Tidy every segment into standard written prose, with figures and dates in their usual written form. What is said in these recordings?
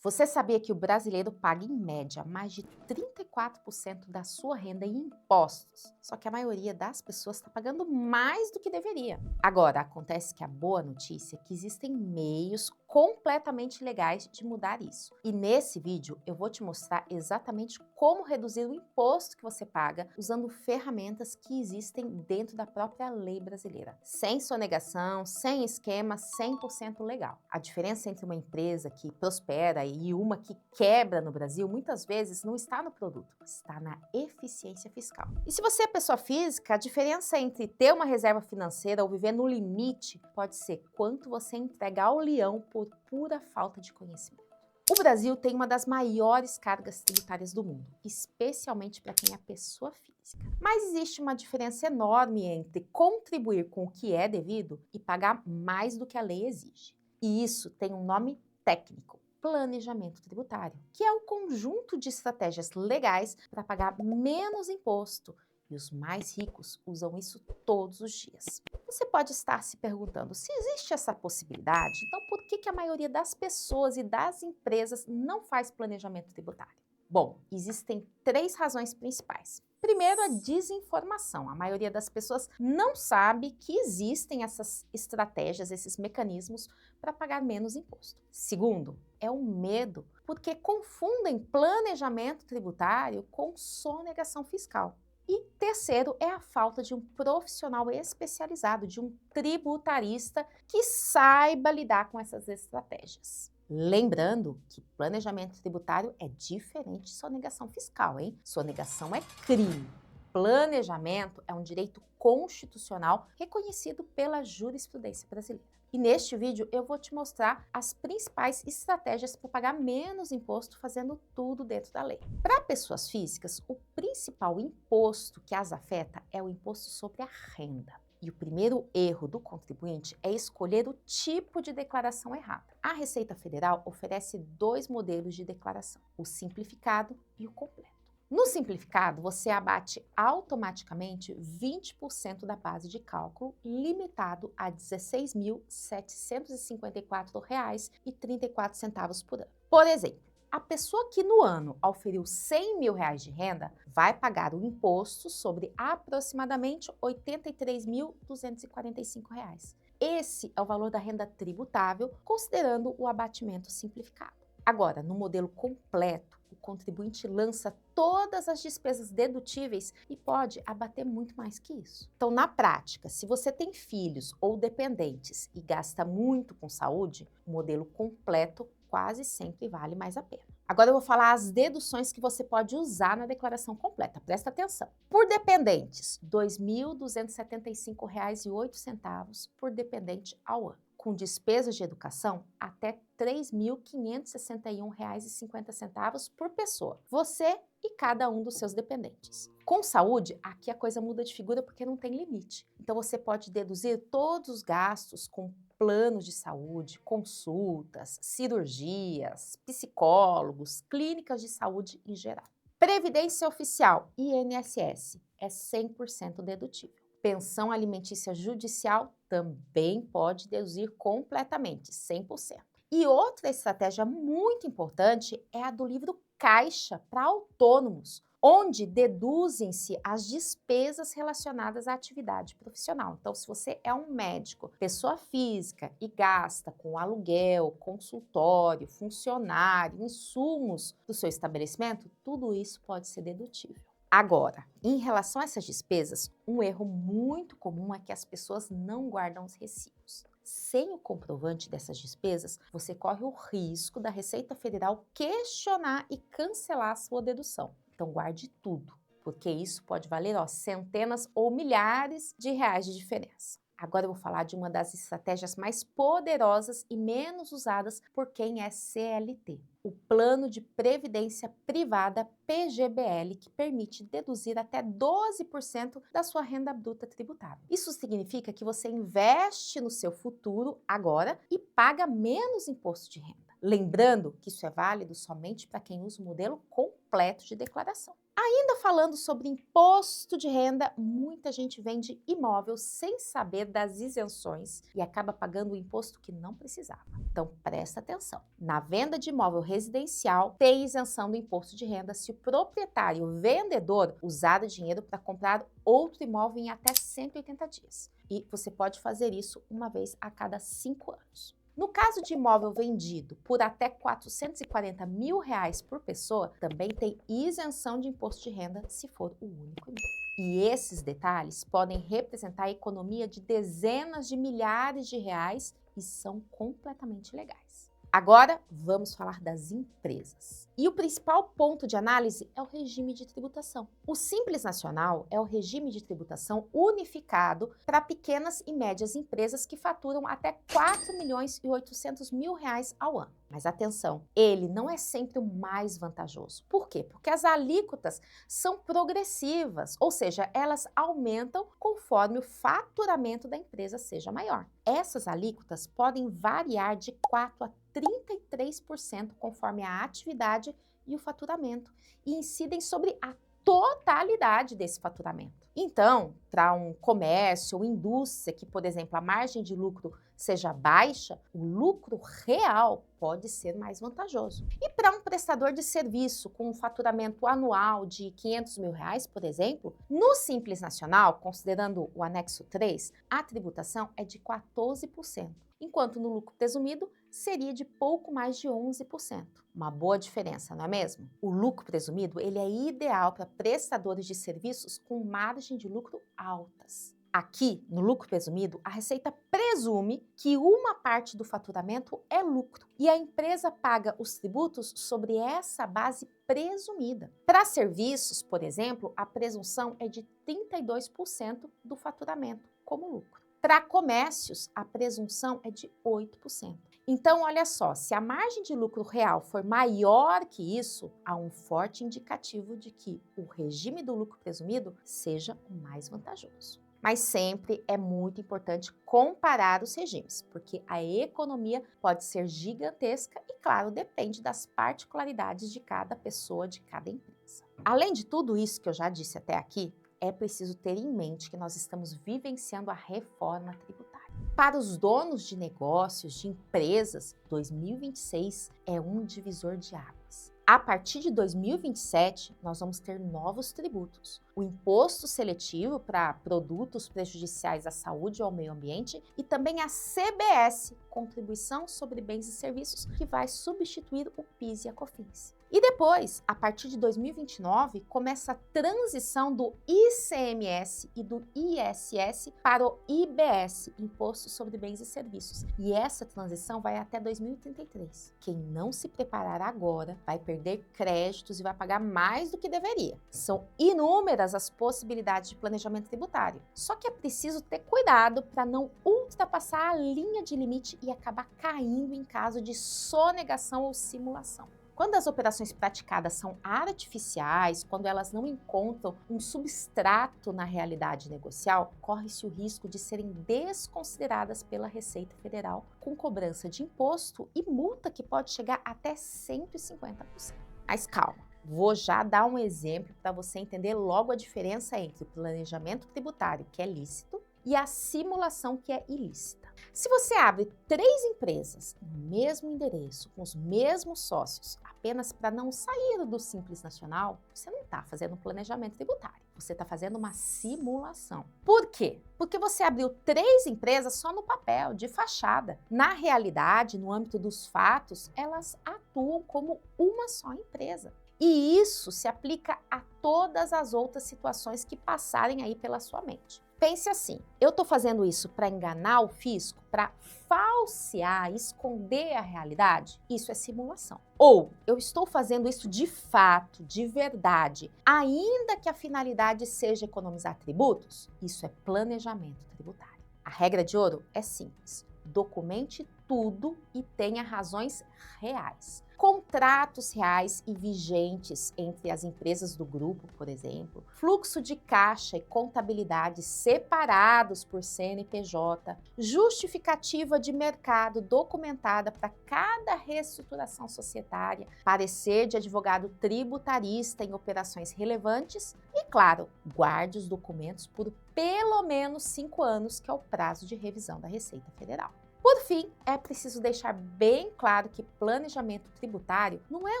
Você sabia que o brasileiro paga, em média, mais de 34% da sua renda em impostos? Só que a maioria das pessoas está pagando mais do que deveria. Agora, acontece que a boa notícia é que existem meios completamente legais de mudar isso. E nesse vídeo eu vou te mostrar exatamente como reduzir o imposto que você paga usando ferramentas que existem dentro da própria lei brasileira. Sem sonegação, sem esquema, 100% legal. A diferença entre uma empresa que prospera e uma que quebra no Brasil, muitas vezes não está no produto, está na eficiência fiscal. E se você é pessoa física, a diferença entre ter uma reserva financeira ou viver no limite pode ser quanto você entrega ao leão por pura falta de conhecimento. O Brasil tem uma das maiores cargas tributárias do mundo, especialmente para quem é pessoa física. Mas existe uma diferença enorme entre contribuir com o que é devido e pagar mais do que a lei exige. E isso tem um nome técnico: planejamento tributário, que é o conjunto de estratégias legais para pagar menos imposto. E os mais ricos usam isso todos os dias. Você pode estar se perguntando, se existe essa possibilidade, então por que a maioria das pessoas e das empresas não faz planejamento tributário? Bom, existem 3 razões principais. Primeiro, a desinformação. A maioria das pessoas não sabe que existem essas estratégias, esses mecanismos para pagar menos imposto. Segundo, é o medo, porque confundem planejamento tributário com sonegação fiscal. E terceiro é a falta de um profissional especializado, de um tributarista que saiba lidar com essas estratégias. Lembrando que planejamento tributário é diferente de sonegação fiscal, hein? Sonegação é crime. Planejamento é um direito constitucional reconhecido pela jurisprudência brasileira. E neste vídeo eu vou te mostrar as principais estratégias para pagar menos imposto fazendo tudo dentro da lei. Para pessoas físicas, o principal imposto que as afeta é o imposto sobre a renda. E o primeiro erro do contribuinte é escolher o tipo de declaração errada. A Receita Federal oferece 2 modelos de declaração: o simplificado e o completo. No simplificado, você abate automaticamente 20% da base de cálculo, limitado a R$ 16.754,34 por ano. Por exemplo, a pessoa que no ano auferiu R$ 100 mil de renda vai pagar o imposto sobre aproximadamente R$ 83.245. Esse é o valor da renda tributável, considerando o abatimento simplificado. Agora, no modelo completo, o contribuinte lança todas as despesas dedutíveis e pode abater muito mais que isso. Então, na prática, se você tem filhos ou dependentes e gasta muito com saúde, o modelo completo quase sempre vale mais a pena. Agora eu vou falar as deduções que você pode usar na declaração completa. Presta atenção. Por dependentes, R$ 2.275,08 por dependente ao ano. Com despesas de educação, até R$ 3.561,50 por pessoa. Você e cada um dos seus dependentes. Com saúde, aqui a coisa muda de figura porque não tem limite. Então você pode deduzir todos os gastos com planos de saúde, consultas, cirurgias, psicólogos, clínicas de saúde em geral. Previdência oficial, INSS, é 100% dedutível. Pensão alimentícia judicial também pode deduzir completamente, 100%. E outra estratégia muito importante é a do livro Caixa para autônomos, onde deduzem-se as despesas relacionadas à atividade profissional. Então, se você é um médico, pessoa física, e gasta com aluguel, consultório, funcionário, insumos do seu estabelecimento, tudo isso pode ser dedutível. Agora, em relação a essas despesas, um erro muito comum é que as pessoas não guardam os recibos. Sem o comprovante dessas despesas, você corre o risco da Receita Federal questionar e cancelar a sua dedução. Então guarde tudo, porque isso pode valer centenas ou milhares de reais de diferença. Agora eu vou falar de uma das estratégias mais poderosas e menos usadas por quem é CLT. O Plano de Previdência Privada PGBL, que permite deduzir até 12% da sua renda bruta tributável. Isso significa que você investe no seu futuro agora e paga menos imposto de renda. Lembrando que isso é válido somente para quem usa o modelo completo de declaração. Ainda falando sobre imposto de renda, muita gente vende imóvel sem saber das isenções e acaba pagando o imposto que não precisava. Então presta atenção. Na venda de imóvel residencial, tem isenção do imposto de renda se o proprietário, o vendedor, usar o dinheiro para comprar outro imóvel em até 180 dias. E você pode fazer isso uma vez a cada 5 anos. No caso de imóvel vendido por até R$ 440 mil por pessoa, também tem isenção de imposto de renda se for o único imóvel. E esses detalhes podem representar a economia de dezenas de milhares de reais e são completamente legais. Agora, vamos falar das empresas. E o principal ponto de análise é o regime de tributação. O Simples Nacional é o regime de tributação unificado para pequenas e médias empresas que faturam até R$ 4.800.000 ao ano. Mas atenção, ele não é sempre o mais vantajoso. Por quê? Porque as alíquotas são progressivas, ou seja, elas aumentam conforme o faturamento da empresa seja maior. Essas alíquotas podem variar de 4 a 33% conforme a atividade e o faturamento e incidem sobre a totalidade desse faturamento. Então, para um comércio ou indústria que, por exemplo, a margem de lucro seja baixa, o lucro real pode ser mais vantajoso. E para um prestador de serviço com um faturamento anual de R$ 500 mil, por exemplo, no Simples Nacional, considerando o anexo 3, a tributação é de 14%, enquanto no lucro presumido seria de pouco mais de 11%. Uma boa diferença, não é mesmo? O lucro presumido ele é ideal para prestadores de serviços com margem de lucro altas. Aqui, no lucro presumido, a Receita presume que uma parte do faturamento é lucro e a empresa paga os tributos sobre essa base presumida. Para serviços, por exemplo, a presunção é de 32% do faturamento como lucro. Para comércios, a presunção é de 8%. Então, olha só, se a margem de lucro real for maior que isso, há um forte indicativo de que o regime do lucro presumido seja o mais vantajoso. Mas sempre é muito importante comparar os regimes, porque a economia pode ser gigantesca e, claro, depende das particularidades de cada pessoa, de cada empresa. Além de tudo isso que eu já disse até aqui, é preciso ter em mente que nós estamos vivenciando a reforma tributária. Para os donos de negócios, de empresas, 2026 é um divisor de águas. A partir de 2027, nós vamos ter novos tributos. O imposto seletivo para produtos prejudiciais à saúde ou ao meio ambiente e também a CBS, Contribuição sobre Bens e Serviços, que vai substituir o PIS e a COFINS. E depois, a partir de 2029, começa a transição do ICMS e do ISS para o IBS, Imposto sobre Bens e Serviços. E essa transição vai até 2033. Quem não se preparar agora vai perder créditos e vai pagar mais do que deveria. São inúmeras as possibilidades de planejamento tributário. Só que é preciso ter cuidado para não ultrapassar a linha de limite e acabar caindo em caso de sonegação ou simulação. Quando as operações praticadas são artificiais, quando elas não encontram um substrato na realidade negocial, corre-se o risco de serem desconsideradas pela Receita Federal, com cobrança de imposto e multa que pode chegar até 150%. Mas calma, vou já dar um exemplo para você entender logo a diferença entre o planejamento tributário, que é lícito, e a simulação, que é ilícita. Se você abre 3 empresas no mesmo endereço, com os mesmos sócios, apenas para não sair do Simples Nacional, você não está fazendo um planejamento tributário, você está fazendo uma simulação. Por quê? Porque você abriu 3 empresas só no papel, de fachada. Na realidade, no âmbito dos fatos, elas atuam como uma só empresa. E isso se aplica a todas as outras situações que passarem aí pela sua mente. Pense assim, eu estou fazendo isso para enganar o fisco, para falsear, esconder a realidade? Isso é simulação. Ou eu estou fazendo isso de fato, de verdade, ainda que a finalidade seja economizar tributos? Isso é planejamento tributário. A regra de ouro é simples. Documente tudo e tenha razões reais. contratos reais e vigentes entre as empresas do grupo, por exemplo, fluxo de caixa e contabilidade separados por CNPJ, justificativa de mercado documentada para cada reestruturação societária, parecer de advogado tributarista em operações relevantes e, claro, guarde os documentos por pelo menos 5 anos, que é o prazo de revisão da Receita Federal. Por fim, é preciso deixar bem claro que planejamento tributário não é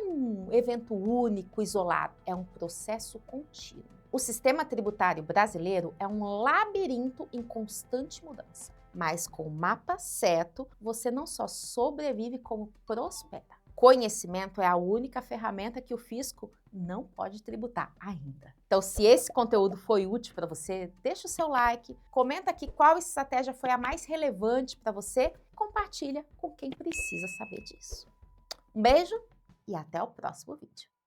um evento único, isolado, é um processo contínuo. O sistema tributário brasileiro é um labirinto em constante mudança, mas com o mapa certo, você não só sobrevive, como prospera. Conhecimento é a única ferramenta que o fisco não pode tributar ainda. Então, se esse conteúdo foi útil para você, deixa o seu like, comenta aqui qual estratégia foi a mais relevante para você, compartilha com quem precisa saber disso. Um beijo e até o próximo vídeo.